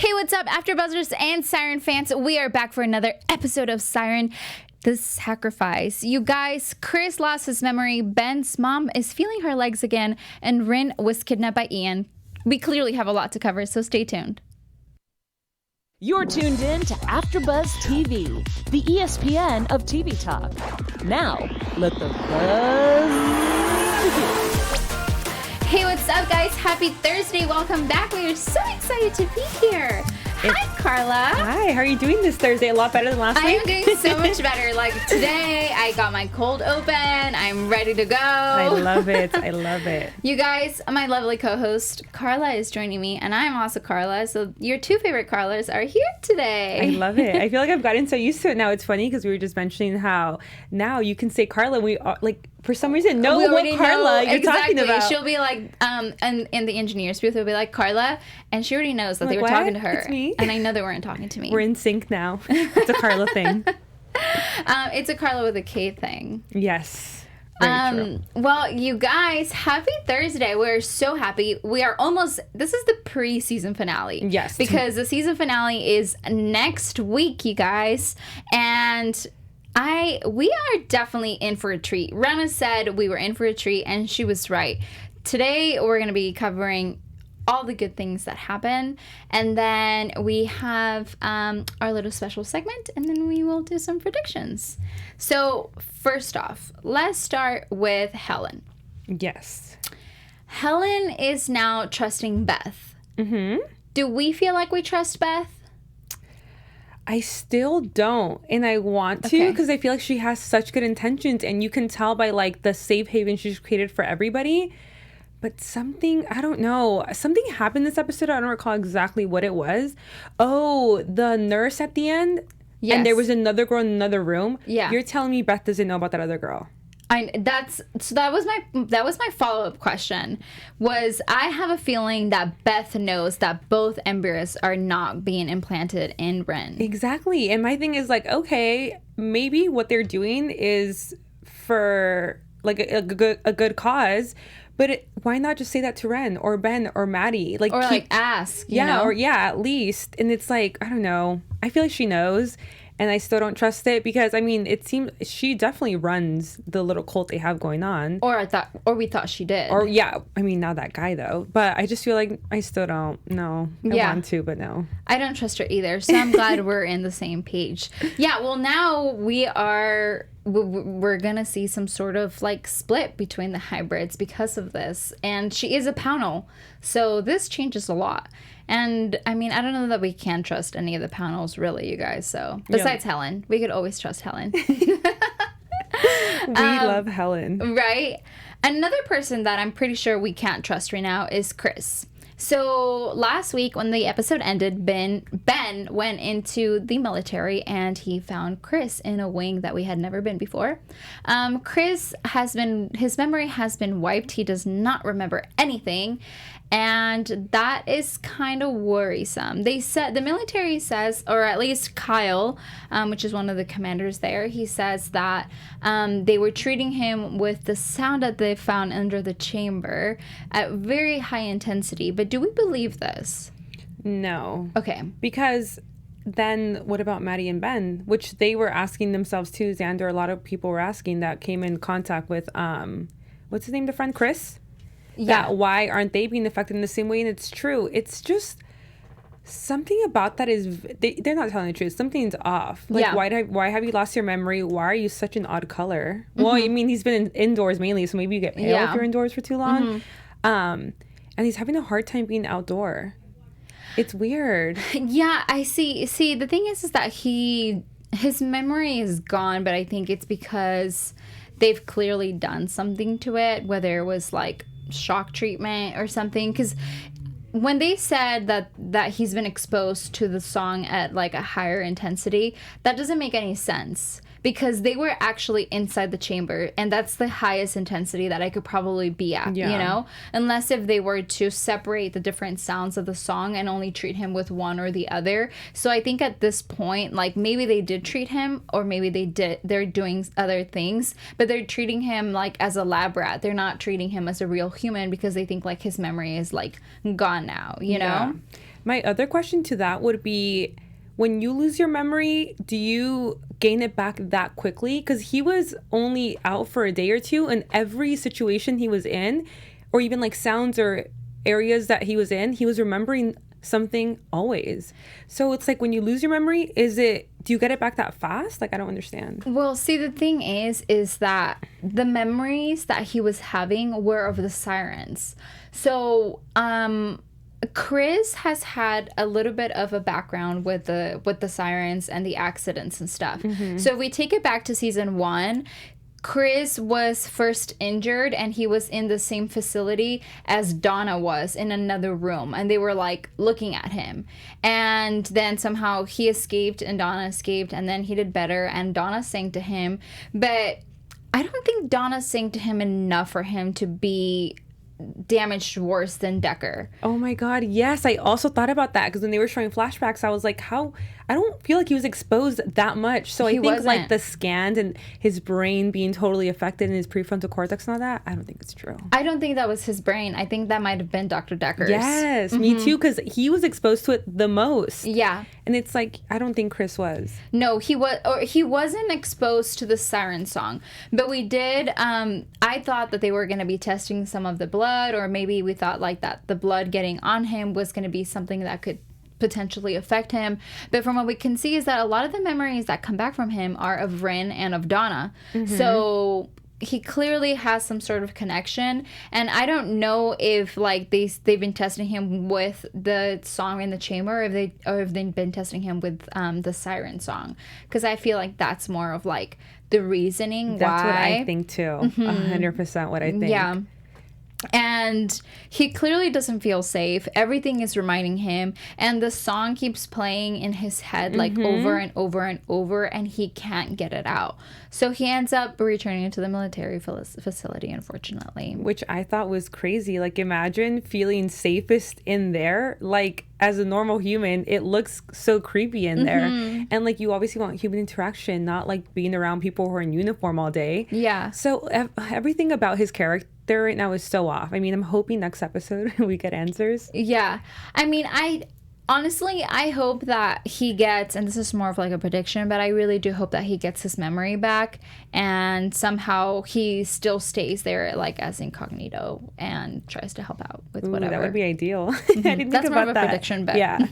Hey, what's up, AfterBuzzers and Siren fans? We are back for another episode of Siren, the Sacrifice. You guys, Chris lost his memory, Ben's mom is feeling her legs again, and Rin was kidnapped by Ian. We clearly have a lot to cover, so stay tuned. You're tuned in to AfterBuzz TV, the ESPN of TV talk. Now, let the buzz begin. Hey, what's up, guys? Happy Thursday. Welcome back. We are so excited to be here. Hi, Karla. Hi, how are you doing this Thursday? A lot better than last week? I am doing so much better. Like today, I got my cold open. I'm ready to go. I love it. I love it. You guys, my lovely co-host, Karla, is joining me, and I'm also Karla. So your two favorite Karlas are here today. I love it. I feel like I've gotten so used to it now. It's funny because we were just mentioning how now you can say Karla. We are, like, for some reason, know what Karla you're talking about. She'll be like, and in the engineer's booth, will be like, Karla, and she already knows that they were talking to her. It's me. And I know they weren't talking to me. We're in sync now. It's a Karla thing. It's a Karla with a K thing. Yes. Very true. Well, you guys, happy Thursday. We're so happy. We are almost, this is the pre-season finale. Yes. Because the season finale is next week, you guys. And we are definitely in for a treat. Rana said we were in for a treat, and she was right. Today, we're going to be covering all the good things that happen, and then we have our little special segment, and then we will do some predictions. So, first off, let's start with Helen. Yes. Helen is now trusting Beth. Mm-hmm. Do we feel like we trust Beth? I still don't, and I want to because I feel like she has such good intentions, and you can tell by like the safe haven she's created for everybody. But something, I don't know, something happened this episode. I don't recall exactly what it was. Oh, the nurse at the end. Yes. And there was another girl in another room. Yeah. You're telling me Beth doesn't know about that other girl? That was my follow-up question. I have a feeling that Beth knows that both embryos are not being implanted in Ren. Exactly. And my thing is like, okay, maybe what they're doing is for like a good cause, but why not just say that to Ren or Ben or Maddie? Like, or like ask, you know? Or at least. And it's like, I don't know. I feel like she knows. And I still don't trust it because, I mean, it seems she definitely runs the little cult they have going on. Or we thought she did. Or, yeah, I mean, not that guy, though. But I just feel like I still don't know. I want to, but no. I don't trust her either. So I'm glad we're in the same page. Yeah, well, now we're going to see some sort of, like, split between the hybrids because of this. And she is a panel. So this changes a lot. And, I mean, I don't know that we can trust any of the panels, really, you guys. So, besides Helen. We could always trust Helen. We love Helen. Right? Another person that I'm pretty sure we can't trust right now is Chris. So, last week when the episode ended, Ben went into the military and he found Chris in a wing that we had never been before. Chris his memory has been wiped. He does not remember anything. And that is kind of worrisome. The military says, or at least Kyle, which is one of the commanders there, he says that they were treating him with the sound that they found under the chamber at very high intensity. But do we believe this? No. Okay. Because then what about Maddie and Ben? Which they were asking themselves too, Xander. A lot of people were asking that came in contact with, what's his name, the friend, Chris? Yeah. That why aren't they being affected in the same way? And it's true. It's just something about that is they're not telling the truth. Something's off. Like, why have you lost your memory? Why are you such an odd color? Mm-hmm. Well, I mean, he's been indoors mainly, so maybe you get pale if you're indoors for too long. Mm-hmm. And he's having a hard time being outdoor. It's weird. Yeah, I see. See, the thing is that his memory is gone, but I think it's because they've clearly done something to it, whether it was like shock treatment or something, because when they said that he's been exposed to the song at like a higher intensity, that doesn't make any sense because they were actually inside the chamber, and that's the highest intensity that I could probably be at, you know? Unless if they were to separate the different sounds of the song and only treat him with one or the other. So I think at this point, like, maybe they did treat him, or maybe they're doing other things, but they're treating him like as a lab rat. They're not treating him as a real human because they think like his memory is like gone now, you know? My other question to that would be, when you lose your memory, do you gain it back that quickly? Because he was only out for a day or two, and every situation he was in, or even like sounds or areas that he was in, he was remembering something always. So it's like, when you lose your memory, do you get it back that fast? Like, I don't understand. Well, see, the thing is that the memories that he was having were of the sirens. So, Chris has had a little bit of a background with the sirens and the accidents and stuff. So if we take it back to season 1, Chris was first injured and he was in the same facility as Donna was, in another room, and they were like looking at him, and then somehow he escaped and Donna escaped, and then he did better and Donna sang to him, but I don't think Donna sang to him enough for him to be damaged worse than Decker. Oh my god, yes. I also thought about that, because when they were showing flashbacks, I was like, I don't feel like he was exposed that much. So I think wasn't. Like the scans and his brain being totally affected in his prefrontal cortex and all that, I don't think it's true. I don't think that was his brain. I think that might have been Dr. Decker's. Yes, me too, because he was exposed to it the most. Yeah. And it's like, I don't think Chris was. No, he wasn't exposed to the siren song. But we did, I thought that they were going to be testing some of the blood, or maybe we thought like that the blood getting on him was going to be something that could potentially affect him. But from what we can see is that a lot of the memories that come back from him are of Rin and of Donna. So he clearly has some sort of connection, and I don't know if like they've been testing him with the song in the chamber, or if they've been testing him with the siren song, because I feel like that's more of like the reasoning that's why. What I think too. 100% what I think. Yeah. And he clearly doesn't feel safe. Everything is reminding him, and the song keeps playing in his head like over and over and over, and he can't get it out. So he ends up returning to the military facility, unfortunately. Which I thought was crazy. Like, imagine feeling safest in there. Like, as a normal human, it looks so creepy in there. And like, you obviously want human interaction, not like being around people who are in uniform all day. Yeah. So everything about his character right now is so off. I mean, I'm hoping next episode we get answers. Yeah. I mean, honestly, I hope that he gets, and this is more of like a prediction, but I really do hope that he gets his memory back, and somehow he still stays there like as incognito and tries to help out with whatever. That would be ideal. I didn't That's think more about of a that. prediction, but yeah.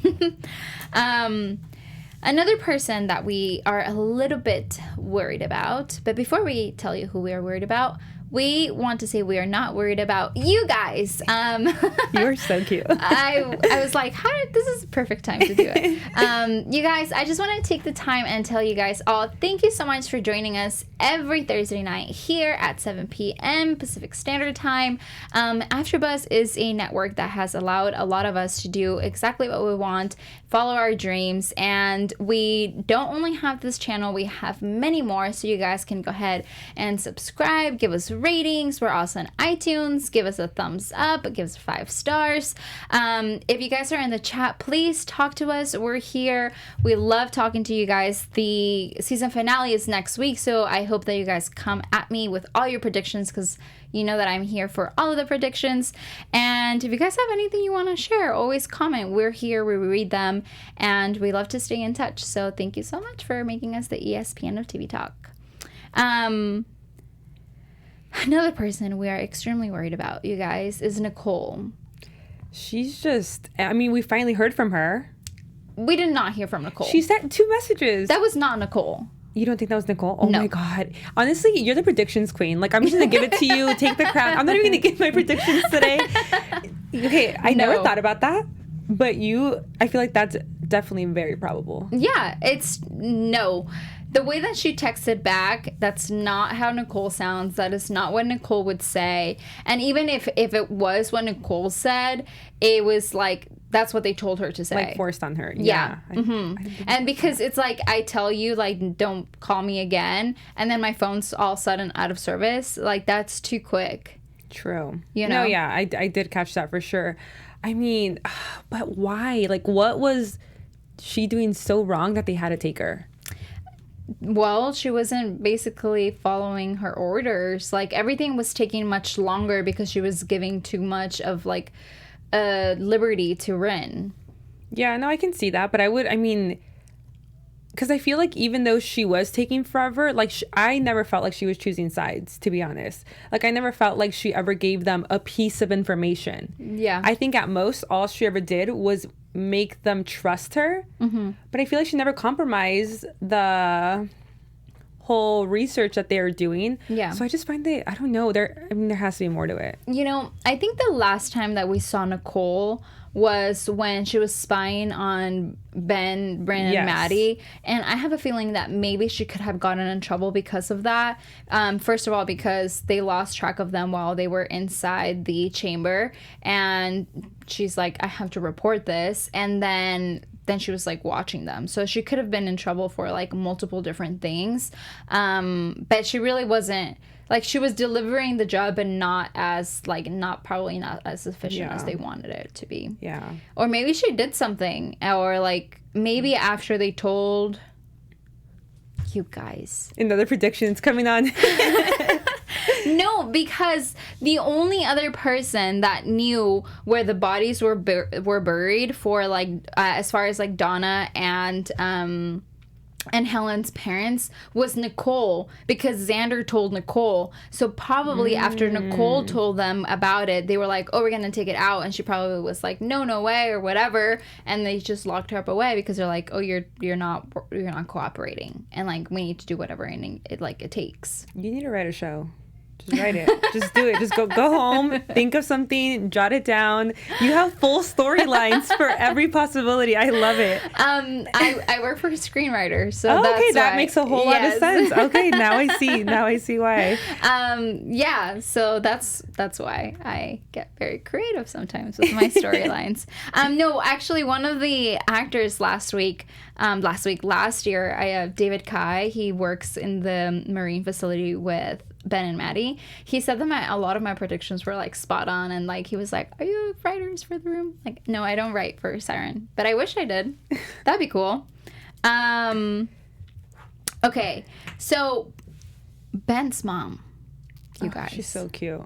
Another person that we are a little bit worried about, but before we tell you who we are worried about, we want to say we are not worried about you guys. You are so cute. I was like, this is the perfect time to do it. You guys, I just want to take the time and tell you guys all, thank you so much for joining us every Thursday night here at 7 p.m. Pacific Standard Time. AfterBuzz is a network that has allowed a lot of us to do exactly what we want, follow our dreams, and we don't only have this channel, we have many more, so you guys can go ahead and subscribe, give us ratings. We're also on iTunes. Give us a thumbs up. Give us 5 stars. If you guys are in the chat, please talk to us. We're here. We love talking to you guys. The season finale is next week, so I hope that you guys come at me with all your predictions, because you know that I'm here for all of the predictions. And if you guys have anything you want to share, always comment. We're here. We read them, and we love to stay in touch. So thank you so much for making us the ESPN of TV Talk. Another person we are extremely worried about, you guys, is Nicole. She's just, I mean, we finally heard from her. We did not hear from Nicole. She sent 2 messages. That was not Nicole. You don't think that was Nicole? Oh no. My God. Honestly, you're the predictions queen. Like, I'm just going to give it to you. Take the crown. I'm not even going to give my predictions today. Okay, I never thought about that. But I feel like that's definitely very probable. Yeah, no. The way that she texted back, that's not how Nicole sounds. That is not what Nicole would say. And even if it was what Nicole said, it was like, that's what they told her to say. Like forced on her. Yeah. And because it's like, I tell you, like, don't call me again, and then my phone's all of a sudden out of service. Like, that's too quick. True. You know? No, yeah, I did catch that for sure. I mean, but why? Like, what was she doing so wrong that they had to take her? Well, she wasn't basically following her orders. Like, everything was taking much longer because she was giving too much of, like, liberty to Rin. Yeah, no, I can see that. But I mean, because I feel like even though she was taking forever, like I never felt like she was choosing sides, to be honest. Like I never felt like she ever gave them a piece of information. Yeah. I think at most all she ever did was make them trust her. Mm-hmm. But I feel like she never compromised the whole research that they were doing. Yeah. So I just find I don't know, there has to be more to it. You know, I think the last time that we saw Nicole was when she was spying on Ben, Brandon, and Maddie. And I have a feeling that maybe she could have gotten in trouble because of that. First of all, because they lost track of them while they were inside the chamber. And she's like, I have to report this. And then she was like watching them. So she could have been in trouble for like multiple different things. But she really wasn't. Like, she was delivering the job, but probably not as efficient as they wanted it to be. Yeah. Or maybe she did something. Or, like, maybe after they told you guys. Another prediction's coming on. No, because the only other person that knew where the bodies were buried for, like, as far as, like, Donna and Helen's parents was Nicole, because Xander told Nicole. So probably after Nicole told them about it, they were like, oh, we're going to take it out. And she probably was like, no way, or whatever. And they just locked her up away because they're like, oh, you're not cooperating. And like, we need to do whatever it takes. You need to write a show. Just write it. Just do it. Just go home, think of something, jot it down. You have full storylines for every possibility. I love it. I work for a screenwriter, so that makes a whole lot of sense. Okay, now I see why. Yeah, so that's why I get very creative sometimes with my storylines. No, actually, one of the actors last year, I have David Kai. He works in the marine facility with Ben and Maddie. He said that a lot of my predictions were like spot on, and like he was like, are you writers for the room? Like, no, I don't write for Siren, but I wish I did. That'd be cool. Okay, so Ben's mom, you guys. She's so cute.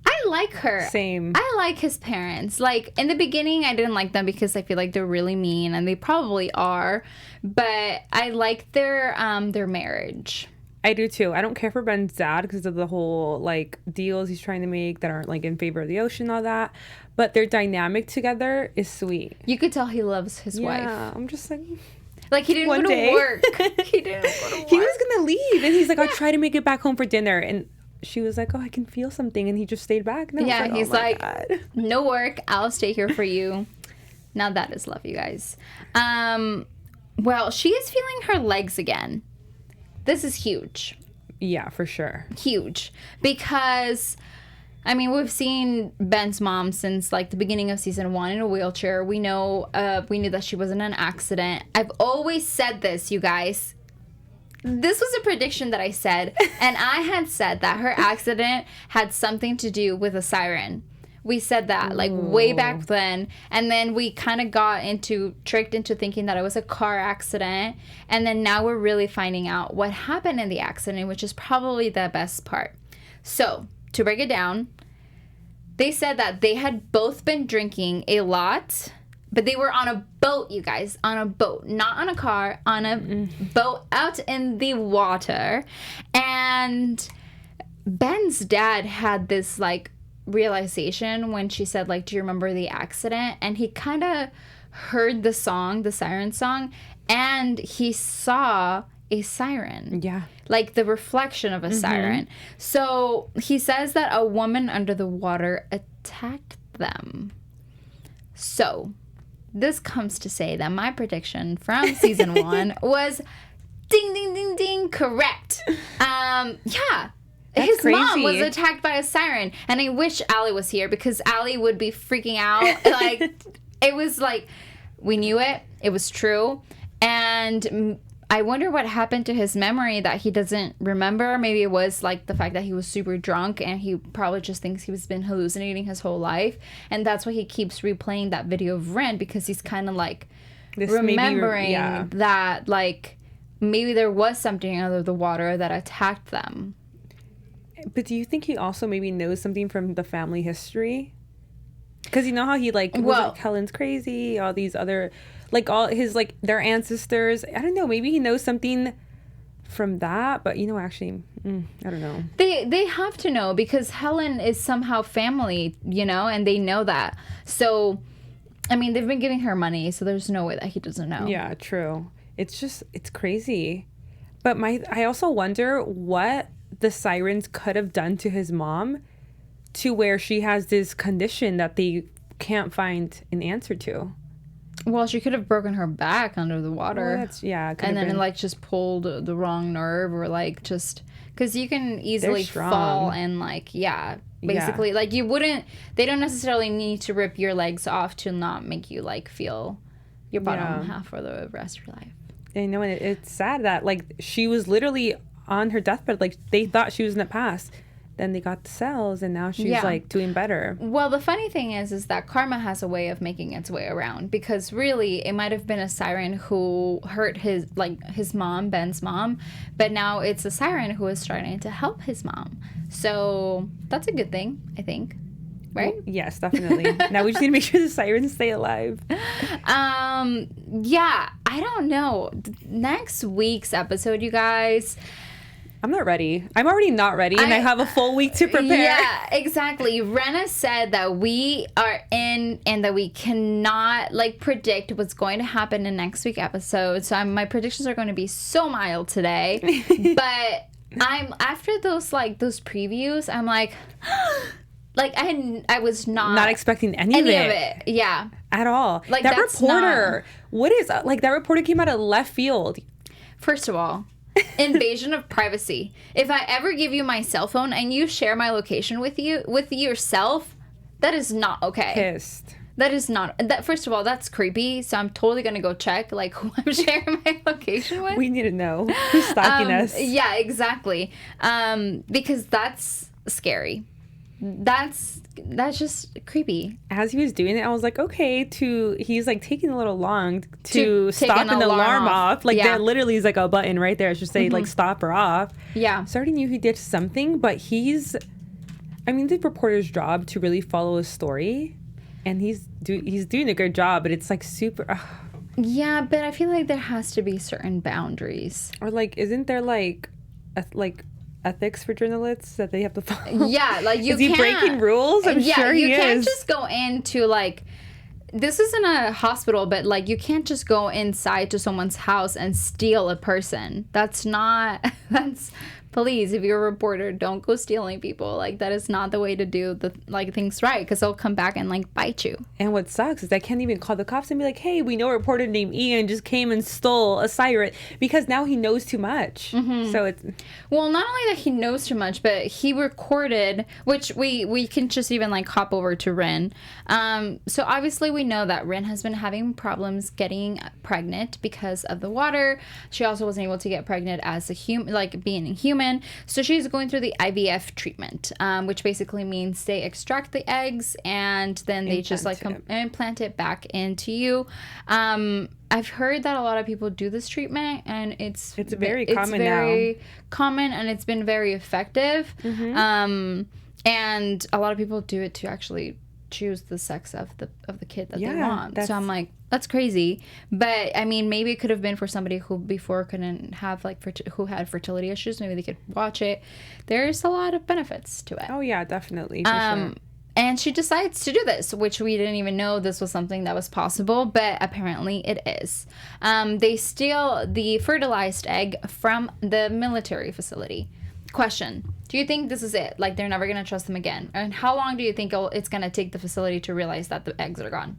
I like her. Same. I like his parents. Like, in the beginning, I didn't like them because I feel like they're really mean, and they probably are, but I like their marriage. I do too. I don't care for Ben's dad because of the whole like deals he's trying to make that aren't like in favor of the ocean, all that. But their dynamic together is sweet. You could tell he loves his wife. Yeah, I'm just like he didn't go to work. He didn't go to work. He was gonna leave, and he's like, I'll try to make it back home for dinner. And she was like, oh, I can feel something, and he just stayed back. And yeah, he's like, God. No work. I'll stay here for you. Now that is love, you guys. Well, she is feeling her legs again. This is huge. Yeah, for sure. Huge. Because, I mean, we've seen Ben's mom since, like, the beginning of season 1 in a wheelchair. We knew that she was in an accident. I've always said this, you guys. This was a prediction that I said. And I had said that her accident had something to do with a siren. We said that, like, way back then. And then we kind of got tricked into thinking that it was a car accident. And then now we're really finding out what happened in the accident, which is probably the best part. So, to break it down, they said that they had both been drinking a lot, but they were on a boat, you guys. On a boat. Not on a car. On a boat out in the water. And Ben's dad had this, like, realization when she said, like, do you remember the accident? And he kind of heard the song, the siren song, and he saw a siren. Yeah. Like the reflection of a siren. So he says that a woman under the water attacked them. So this comes to say that my prediction from season 1 was ding, ding, ding, ding, correct. Yeah. That's his crazy. mom was attacked by a siren, and I wish Allie was here because Allie would be freaking out. Like, it was like, we knew it. It was true. And I wonder what happened to his memory that he doesn't remember. Maybe it was like the fact that he was super drunk and he probably just thinks he's been hallucinating his whole life. And that's why he keeps replaying that video of Ren, because he's kind of like remembering that, like, maybe there was something under the water that attacked them. But do you think he also maybe knows something from the family history? Because you know how he like, was like, Helen's crazy, all these other, like all his like their ancestors. I don't know. Maybe he knows something from that, but actually, I don't know. They have to know because Helen is somehow family, and they know that. So, I mean, they've been giving her money, so there's no way that he doesn't know. Yeah, true. It's crazy. But I also wonder what the Sirens could have done to his mom to where she has this condition that they can't find an answer to. Well, she could have broken her back under the water. Well, and then like just pulled the wrong nerve or like just because you can easily fall and like basically like you wouldn't. They don't necessarily need to rip your legs off to not make you like feel your bottom half for the rest of your life. I know, and it's sad that like she was literally on her deathbed. Like they thought she was in the past. Then they got the cells, and now she's like doing better. Well, the funny thing is that karma has a way of making its way around because really it might have been a siren who hurt his mom, Ben's mom, but now it's a siren who is starting to help his mom. So that's a good thing, I think. Right? Well, yes, definitely. Now we just need to make sure the sirens stay alive. Yeah, I don't know. Next week's episode, you guys. I'm not ready. I'm already not ready, and I have a full week to prepare. Yeah, exactly. Rena said that we are in and that we cannot predict what's going to happen in next week's episode. So my predictions are going to be so mild today. But I'm after those previews, I'm like I was not expecting any of it. Yeah. At all. Like that reporter. What is that reporter came out of left field. First of all, invasion of privacy. If I ever give you my cell phone and you share my location with yourself, that is not okay. Pissed. That is not that. First of all, that's creepy. So I'm totally gonna go check who I'm sharing my location with. We need to know who's stalking us. Yeah, exactly. Because that's scary. That's just creepy. As he was doing it, I was like, okay, he's taking a little long to stop an alarm off. There literally is a button right there. It should say stop or off. Yeah. So I already knew he did something, but the reporter's job to really follow a story, and he's doing a good job, but it's super. Yeah, but I feel like there has to be certain boundaries. Or isn't there ethics for journalists that they have to follow? Yeah, you is he breaking rules? I'm sure he is. You can't just go into this isn't a hospital, but you can't just go inside to someone's house and steal a person. That's please, if you're a reporter, don't go stealing people. That is not the way to do the things right, because they'll come back and bite you. And what sucks is I can't even call the cops and be like, hey, we know a reporter named Ian just came and stole a siren, because now he knows too much. Mm-hmm. So it's not only that he knows too much, but he recorded, which we can just even hop over to Rin. So obviously we know that Rin has been having problems getting pregnant because of the water. She also wasn't able to get pregnant as a human, being a human. So she's going through the IVF treatment, which basically means they extract the eggs and then they just implant it back into you. I've heard that a lot of people do this treatment, and it's very common, and it's been very effective. Mm-hmm. And a lot of people do it to actually choose the sex of the kid that they want. So I'm like, that's crazy. But maybe it could have been for somebody who before couldn't have who had fertility issues. Maybe they could watch it. There's a lot of benefits to it. Oh yeah, definitely. For sure. And she decides to do this, which we didn't even know this was something that was possible, but apparently it is. They steal the fertilized egg from the military facility. Question: do you think this is it? They're never going to trust them again? And how long do you think it's going to take the facility to realize that the eggs are gone?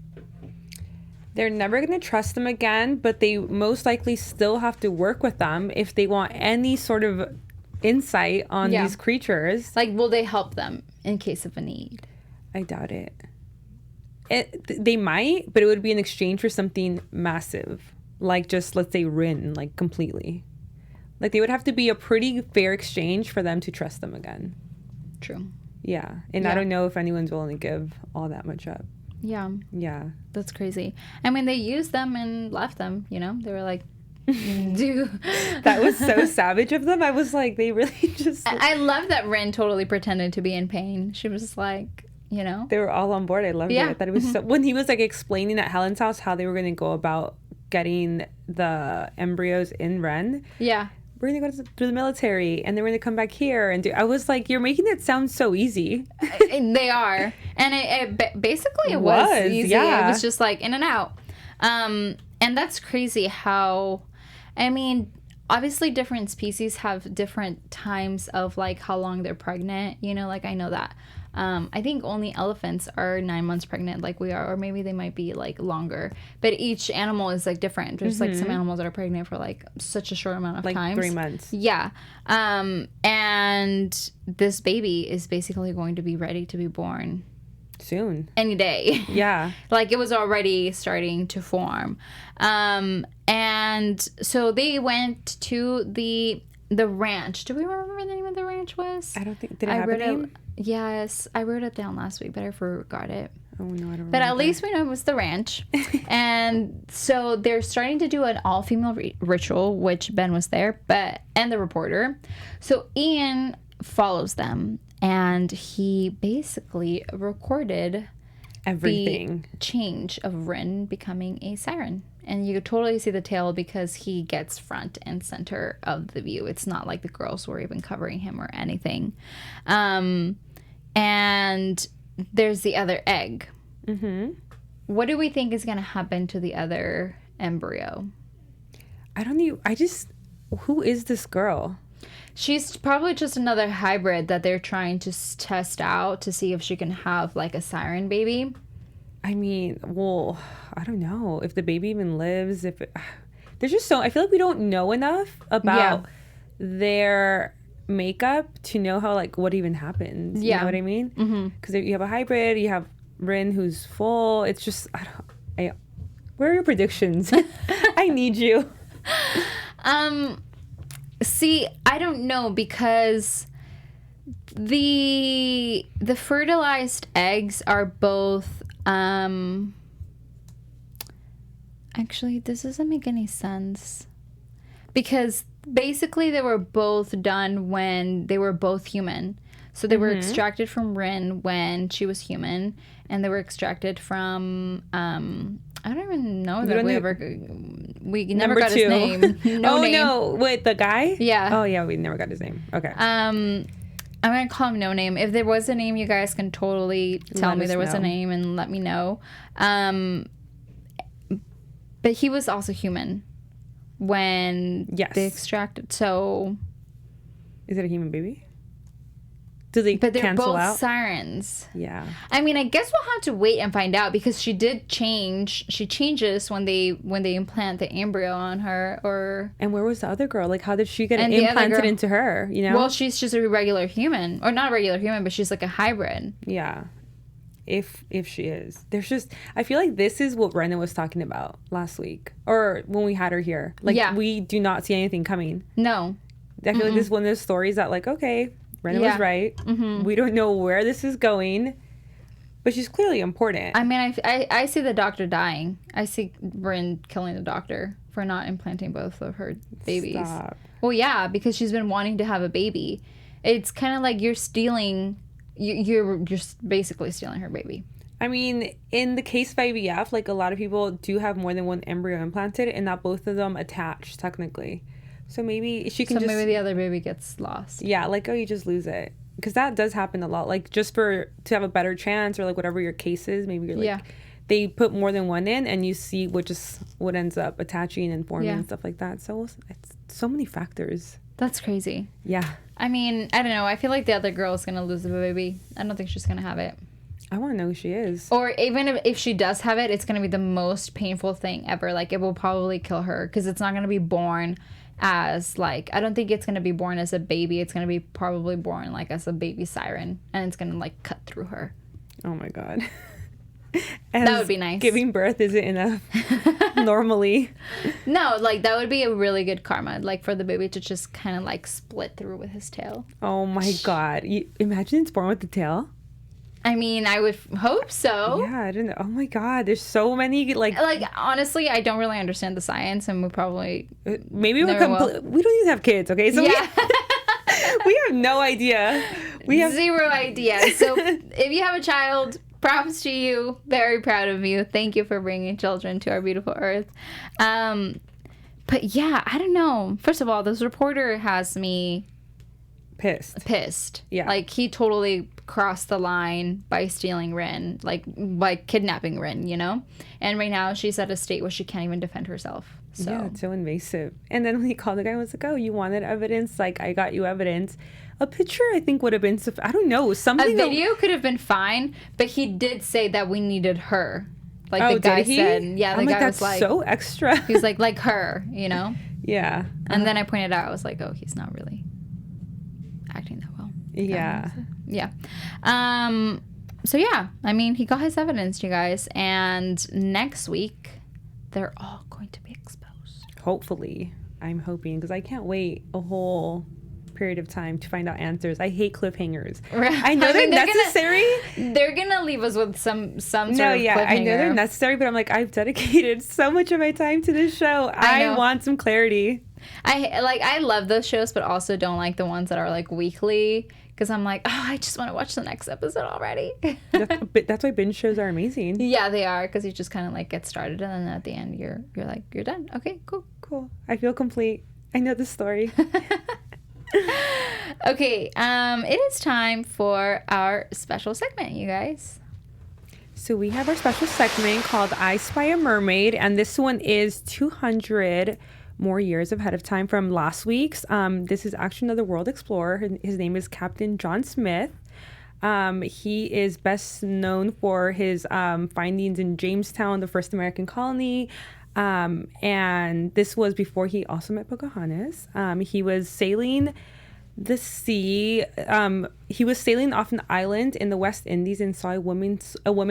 They're never going to trust them again, but they most likely still have to work with them if they want any sort of insight on these creatures. Will they help them in case of a need? I doubt it. They might, but it would be in exchange for something massive. Just, let's say, Rin, completely. They would have to be a pretty fair exchange for them to trust them again. True. Yeah. And I don't know if anyone's willing to give all that much up. Yeah. Yeah. That's crazy. They used them and left them, They were like, do. That was so savage of them. I was like, they really just... I love that Rin totally pretended to be in pain. She was just like, you know? They were all on board. I loved it. I thought it was so... When he was, like, explaining at Helen's house how they were going to go about getting the embryos in Ren. Yeah. We're going to go through the military, and then we're going to come back here. And I was like, you're making it sound so easy. They are. And it basically it was easy. Yeah. It was just, like, in and out. And that's crazy how... I mean... Obviously, different species have different times of, like, how long they're pregnant. You know, like, I know that. I think only elephants are 9 months pregnant like we are. Or maybe they might be, like, longer. But each animal is, like, different. There's, like, some animals that are pregnant for, like, such a short amount of time. Like 3 months. Yeah. And this baby is basically going to be ready to be born. Soon. Any day. Yeah. Like, it was already starting to form. And so they went to the ranch. Do we remember the name of the ranch was? I don't think... Did it have a name? Yes. I wrote it down last week, but I forgot it. Oh, no, I don't remember. But at least we know it was the ranch. And so they're starting to do an all-female ritual, which Ben was there, and the reporter. So Ian follows them. And he basically recorded everything. The change of Rin becoming a siren. And you could totally see the tail because he gets front and center of the view. It's not like the girls were even covering him or anything. And there's the other egg. Mm-hmm. What do we think is going to happen to the other embryo? Who is this girl? She's probably just another hybrid that they're trying to test out to see if she can have, like, a siren baby. I mean, well, I don't know if the baby even lives. There's just I feel like we don't know enough about their makeup to know how, like, what even happens. You know what I mean? Because you have a hybrid, you have Rin who's full. It's just, where are your predictions? I need you. See, I don't know because the fertilized eggs are both actually this doesn't make any sense because basically they were both done when they were both human. So they were extracted from Rin when she was human, and they were extracted from I don't even know that we never got his name. No, wait, the guy? Yeah. Oh yeah, we never got his name. Okay. I'm gonna call him No Name. If there was a name, you guys can totally tell me there was a name and let me know. But he was also human when they extracted. So, is it a human baby? Do they but they're cancel both out? Sirens. Yeah. I mean, I guess we'll have to wait and find out because she did change. She changes when they implant the embryo on her. And where was the other girl? Like, how did she get implanted into her? You know. Well, she's just a regular human, or not a regular human, but she's like a hybrid. Yeah. If she is, there's just, I feel like this is what Brendan was talking about last week or when we had her here. Like, we do not see anything coming. No. I feel like this is one of those stories that, like, okay, Brendan was right. We don't know where this is going, but she's clearly important. I mean, I see the doctor dying. I see Bryn killing the doctor for not implanting both of her babies. Stop. Well, yeah, because she's been wanting to have a baby. It's kind of like you're stealing. You're just basically stealing her baby. I mean, in the case of IVF, like, a lot of people do have more than one embryo implanted and not both of them attached, technically. So maybe she can maybe the other baby gets lost. Yeah, like, oh, you just lose it. Because that does happen a lot. Like, just to have a better chance or, like, whatever your case is, maybe you're, like, they put more than one in and you see what ends up attaching and forming and stuff like that. So it's so many factors. That's crazy. Yeah. I mean, I don't know. I feel like the other girl is going to lose the baby. I don't think she's going to have it. I want to know who she is. Or even if she does have it, it's going to be the most painful thing ever. Like, it will probably kill her because it's not going to be born as, like, I don't think it's going to be born as a baby. It's going to be probably born, like, as a baby siren. And it's going to, like, cut through her. Oh, my God. That would be nice. Giving birth isn't enough normally. No, like, that would be a really good karma. Like, for the baby to just kind of, like, split through with his tail. Oh, my God. Imagine it's born with the tail. I mean, I would hope so. Yeah, I don't know. Oh my God, there's so many like honestly, I don't really understand the science, and we probably maybe we don't even have kids, okay? So we have no idea We have 0 idea. So if you have a child, props to you. Very proud of you. Thank you for bringing children to our beautiful earth. But yeah, I don't know. First of all, this reporter has me pissed. Yeah. Like, he totally crossed the line by stealing Rin, like by kidnapping Rin, you know? And right now she's at a state where she can't even defend herself. So. Yeah, it's so invasive. And then when he called the guy, I was like, oh, you wanted evidence? Like, I got you evidence. A picture, I think, would have been, I don't know, something. A video could have been fine, but he did say that we needed her. Like, the guy did he? said, yeah, the guy that's was like, so extra. He's like her, you know? Yeah. And then I pointed out, I was like, oh, he's not really acting that well. Yeah. Yeah. So yeah, I mean, he got his evidence, you guys, and next week they're all going to be exposed. Hopefully. I'm hoping, because I can't wait a whole period of time to find out answers. I hate cliffhangers. Right. I know they're necessary. They're gonna leave us with some sort of cliffhanger. I know they're necessary, but I'm like, I've dedicated so much of my time to this show. I want some clarity. I love those shows, but also don't like the ones that are like weekly, because I'm like, oh, I just want to watch the next episode already. That's why binge shows are amazing. Yeah, they are, because you just kind of like get started, and then at the end you're like, you're done. Okay, cool. I feel complete. I know the story. Okay, it is time for our special segment, you guys. So we have our special segment called I Spy a Mermaid, and this one is 200 more years ahead of time from last week's. This is actually another world explorer. His name is Captain John Smith. He is best known for his findings in Jamestown, the first American colony. And this was before he also met Pocahontas. He was sailing the sea. He was sailing off an island in the West Indies and saw a woman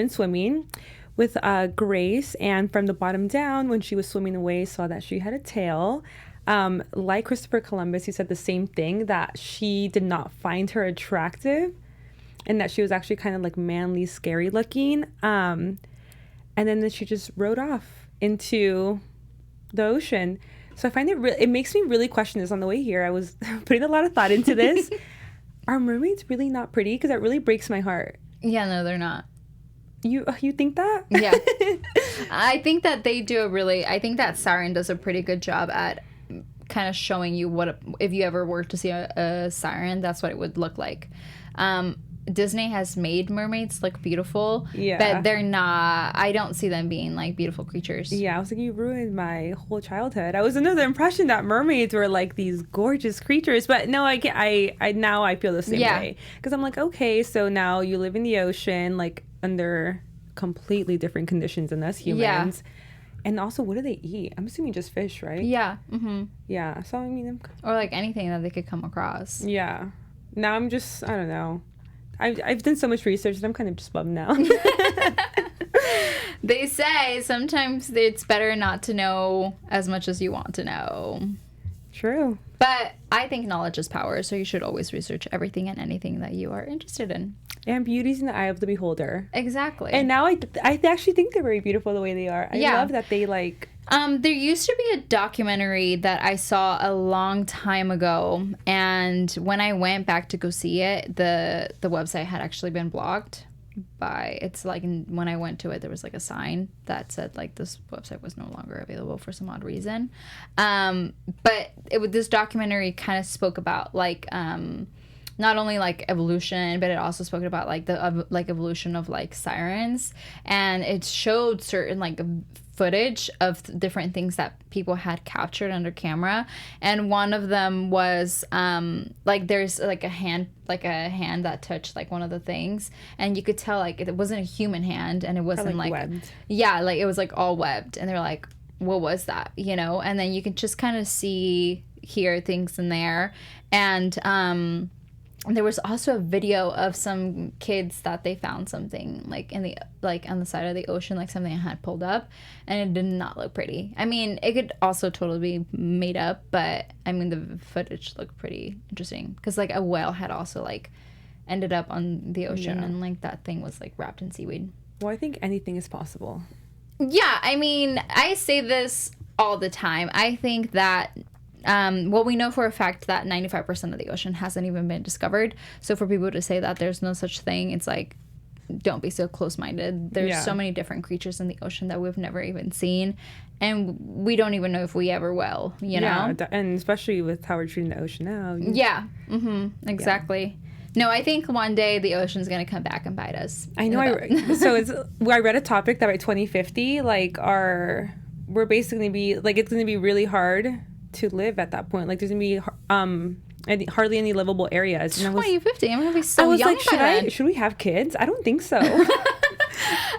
swimming with grace. And from the bottom down, when she was swimming away, saw that she had a tail. Like Christopher Columbus, he said the same thing, that she did not find her attractive and that she was actually kind of like manly, scary looking. And then she just rode off into the ocean. So I find it makes me really question this. On the way here, I was putting a lot of thought into this. Are mermaids really not pretty? Because that really breaks my heart. Yeah, no, they're not. You think that? Yeah. I think that I think that Siren does a pretty good job at kind of showing you if you ever were to see a siren, that's what it would look like. Disney has made mermaids look beautiful, but they're not. I don't see them being like beautiful creatures. Yeah, I was like, you ruined my whole childhood. I was under the impression that mermaids were like these gorgeous creatures, but no, I now I feel the same way, because I'm like, okay, so now you live in the ocean, like under completely different conditions than us humans. Yeah. And also, what do they eat? I'm assuming just fish, right? Yeah. Mm-hmm. Yeah. So I mean, or like anything that they could come across. Yeah. Now I don't know. I've done so much research that I'm kind of just bummed now. They say sometimes it's better not to know as much as you want to know. True. But I think knowledge is power, so you should always research everything and anything that you are interested in. And beauty's in the eye of the beholder. Exactly. And now I actually think they're very beautiful the way they are. I love that they like... there used to be a documentary that I saw a long time ago, and when I went back to go see it, the website had actually been blocked by, it's like, when I went to it, there was like a sign that said like this website was no longer available for some odd reason. But this documentary kind of spoke about like not only like evolution, but it also spoke about like the evolution of like sirens, and it showed certain like footage of different things that people had captured under camera, and one of them was like there's like a hand that touched like one of the things, and you could tell like it wasn't a human hand, and it wasn't like webbed. Yeah, like it was like all webbed, and they're like, what was that, you know? And then you can just kind of hear things in there, and there was also a video of some kids that they found something like on the side of the ocean, like something had pulled up, and it did not look pretty. I mean, it could also totally be made up, but I mean the footage looked pretty interesting, because like a whale had also like ended up on the ocean, and like that thing was like wrapped in seaweed. Well, I think anything is possible. Yeah, I mean, I say this all the time. I think that Well, we know for a fact that 95% of the ocean hasn't even been discovered. So for people to say that there's no such thing, it's like, don't be so close-minded. There's so many different creatures in the ocean that we've never even seen, and we don't even know if we ever will, you know? And especially with how we're treating the ocean now. Exactly. No, I think one day the ocean's gonna come back and bite us. I know. I read a topic that by 2050, like we're basically gonna be like, it's gonna be really hard to live at that point. Like there's gonna be hardly any livable areas. 2050, I'm gonna be so young. Like, should we have kids? I don't think so.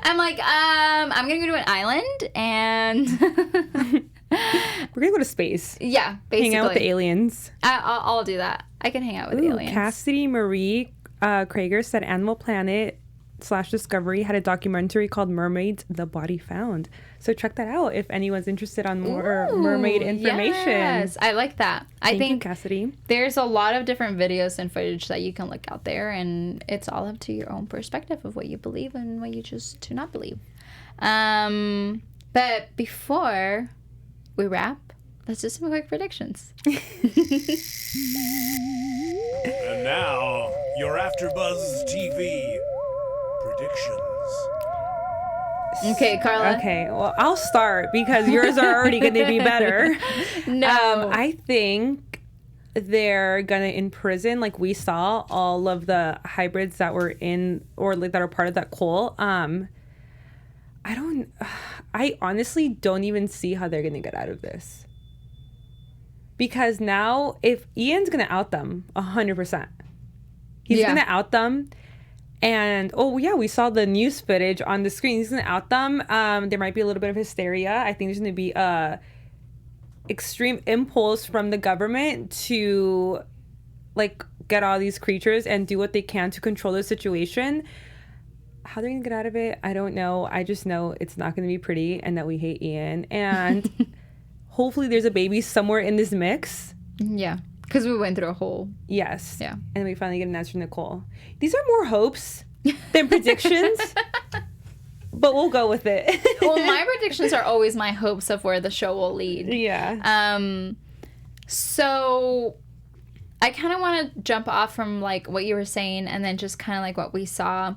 I'm like, I'm gonna go to an island and we're gonna go to space. Yeah, basically. Hang out with the aliens. I'll do that. I can hang out with the aliens. Cassidy Marie Krager said Animal Planet / Discovery had a documentary called Mermaids, The Body Found. So check that out if anyone's interested on more mermaid information. Yes, I like that. Thank you, Cassidy. There's a lot of different videos and footage that you can look out there, and it's all up to your own perspective of what you believe and what you choose to not believe. But before we wrap, let's do some quick predictions. And now, your AfterBuzz TV predictions. Okay, Karla. Okay, well, I'll start because yours are already going to be better. No. I think they're going to imprison, like we saw, all of the hybrids that were in, or like that are part of that coal. I honestly don't even see how they're going to get out of this. Because now, if Ian's going to out them 100%, he's going to out them. And, we saw the news footage on the screen. He's going to out them. There might be a little bit of hysteria. I think there's going to be a extreme impulse from the government to, like, get all these creatures and do what they can to control the situation. How they're going to get out of it, I don't know. I just know it's not going to be pretty and that we hate Ian. And hopefully there's a baby somewhere in this mix. Yeah. Because we went through a whole... Yes. Yeah. And then we finally get an answer from Nicole. These are more hopes than predictions. But we'll go with it. Well, my predictions are always my hopes of where the show will lead. Yeah. So I kind of want to jump off from like what you were saying and then just kind of like what we saw.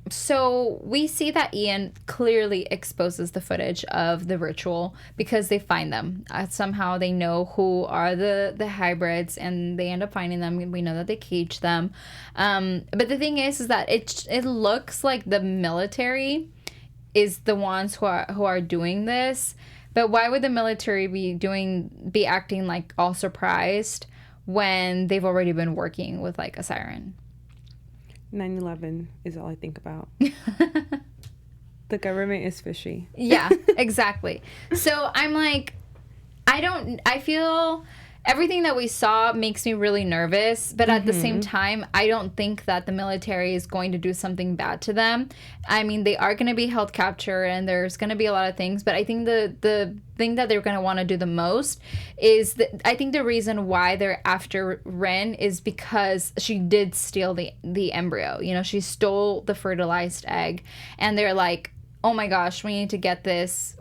So we see that Ian clearly exposes the footage of the ritual because they find them. Somehow they know who are the hybrids and they end up finding them. We know that they cage them. But the thing is that it looks like the military is the ones who are doing this. But why would the military be acting like all surprised when they've already been working with like a siren? 9/11 is all I think about. The government is fishy. Yeah, exactly. So I'm like, I feel everything that we saw makes me really nervous, but at the same time, I don't think that the military is going to do something bad to them. I mean, they are going to be held capture and there's going to be a lot of things, but I think the thing that they're going to want to do the most is I think the reason why they're after Ren is because she did steal the embryo. You know, she stole the fertilized egg and they're like, oh my gosh, we need to get this.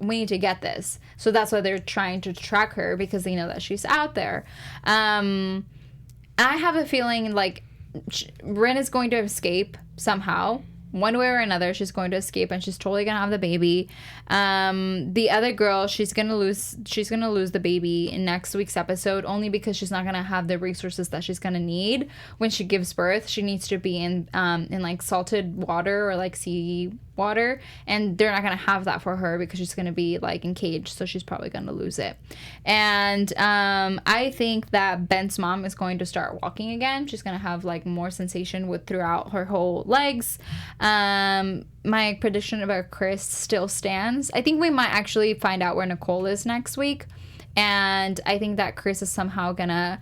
So that's why they're trying to track her because they know that she's out there. I have a feeling like Ren is going to escape somehow. One way or another, she's going to escape and she's totally going to have the baby. The other girl, she's going to lose the baby in next week's episode only because she's not going to have the resources that she's going to need when she gives birth. She needs to be in like salted water or like sea water, and they're not going to have that for her because she's going to be like in cage, so she's probably going to lose it. And I think that Ben's mom is going to start walking again. She's going to have like more sensation throughout her whole legs. My prediction about Chris still stands. I think we might actually find out where Nicole is next week, and I think that Chris is somehow gonna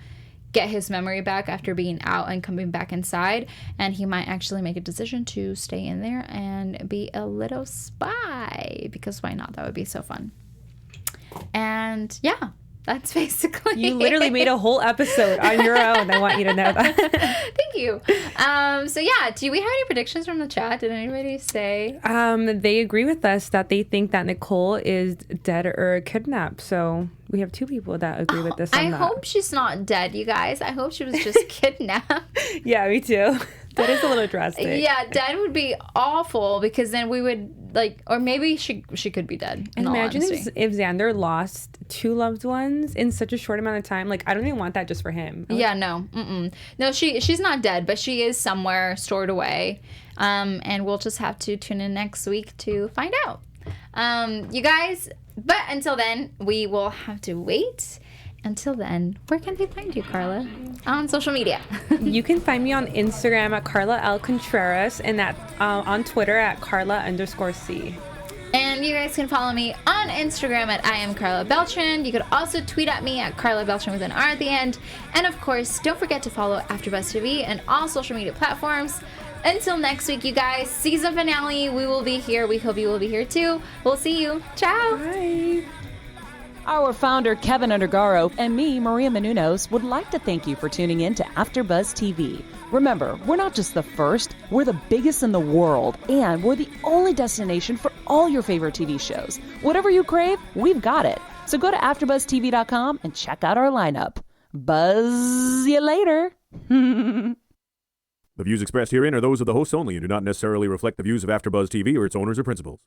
get his memory back after being out and coming back inside, and he might actually make a decision to stay in there and be a little spy, because why not? That would be so fun. And yeah, that's basically you literally made a whole episode on your own. I want you to know that. Thank you. So yeah, do we have any predictions from the chat? Did anybody say? They agree with us that they think that Nicole is dead or kidnapped. So we have 2 people that agree with us. I hope she's not dead, you guys. I hope she was just kidnapped. Yeah, me too. That is a little drastic. Yeah, dead would be awful because then we would or maybe she could be dead. Imagine if Xander lost 2 loved ones in such a short amount of time. Like, I don't even want that just for him. Yeah, no. No, she's not dead, but she is somewhere stored away. And we'll just have to tune in next week to find out. You guys, but until then, we will have to wait. Until then, where can they find you, Karla? On social media. You can find me on Instagram at Karla L. Contreras and on Twitter at Karla_C. And you guys can follow me on Instagram at I am Karla Beltrán. You could also tweet at me at Karla Beltrán with an R at the end. And of course, don't forget to follow AfterBuzz TV and all social media platforms. Until next week, you guys, season finale, we will be here. We hope you will be here too. We'll see you. Ciao. Bye. Our founder, Keven Undergaro, and me, Maria Menounos, would like to thank you for tuning in to AfterBuzz TV. Remember, we're not just the first, we're the biggest in the world, and we're the only destination for all your favorite TV shows. Whatever you crave, we've got it. So go to AfterBuzzTV.com and check out our lineup. Buzz you later. The views expressed herein are those of the hosts only and do not necessarily reflect the views of AfterBuzz TV or its owners or principals.